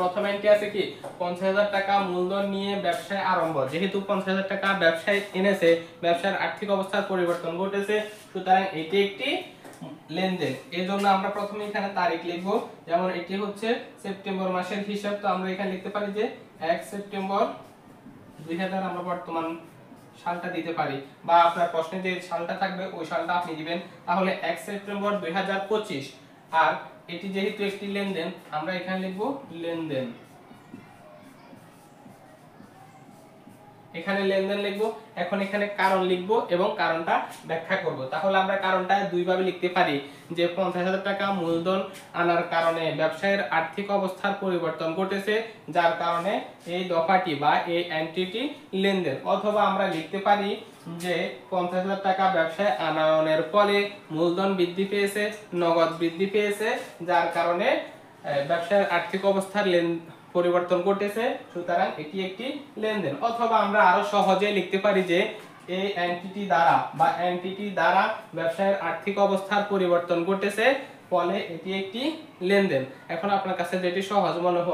প্রথম এন্ট্রি আছে কি 50,000 টাকা মূলধন নিয়ে ব্যবসায় আরম্ভ। যেহেতু 50,000 টাকা ব্যবসায় এনেছে, ব্যবসার আর্থিক অবস্থার পরিবর্তন ঘটেছে, সুতরাং এটি একটি লেনদেন। এই জন্য আমরা প্রথমে এখানে তারিখ লিখব। যেমন এটি হচ্ছে সেপ্টেম্বর মাসের হিসাব, তো আমরা এখানে লিখতে পারি যে 1 সেপ্টেম্বর 2000 আমরা বর্তমান সালটা দিতে পারি, বা আপনার প্রশ্নে যে সালটা থাকবে ওই সালটা আপনি দিবেন। তাহলে 1 সেপ্টেম্বর 2025। আর এটি যেহেতু একটি লেনদেন, আমরা এখানে লিখব লেনদেন। এখানে লেনদেন লিখব। এখন এখানে কারণ লিখব এবং কারণটা ব্যাখ্যা করব। তাহলে আমরা কারণটা দুই ভাবে লিখতে পারি যে 50,000 টাকা মূলধন আনার কারণে ব্যবসায়ের আর্থিক অবস্থার পরিবর্তন ঘটেছে, যার কারণে এই দফাটি বা এই এন্ট্রিটি লেনদেন। অথবা আমরা লিখতে পারি যে 50,000 টাকা ব্যবসায় আনয়নের ফলে মূলধন বৃদ্ধি পেয়েছে, নগদ বৃদ্ধি পেয়েছে, যার কারণে ব্যবসার আর্থিক অবস্থার পরিবর্তন ঘটেছে, সুতরাং এটি একটি লেনদেন। অথবা আমরা আরো সহজে লিখতে পারি যে এই এন্টিটি দ্বারা ব্যবসায়ের আর্থিক অবস্থার পরিবর্তন ঘটেছে, ফলে এটি একটি লেনদেন। এখন আপনার কাছে যেটি সহজ মনে হয়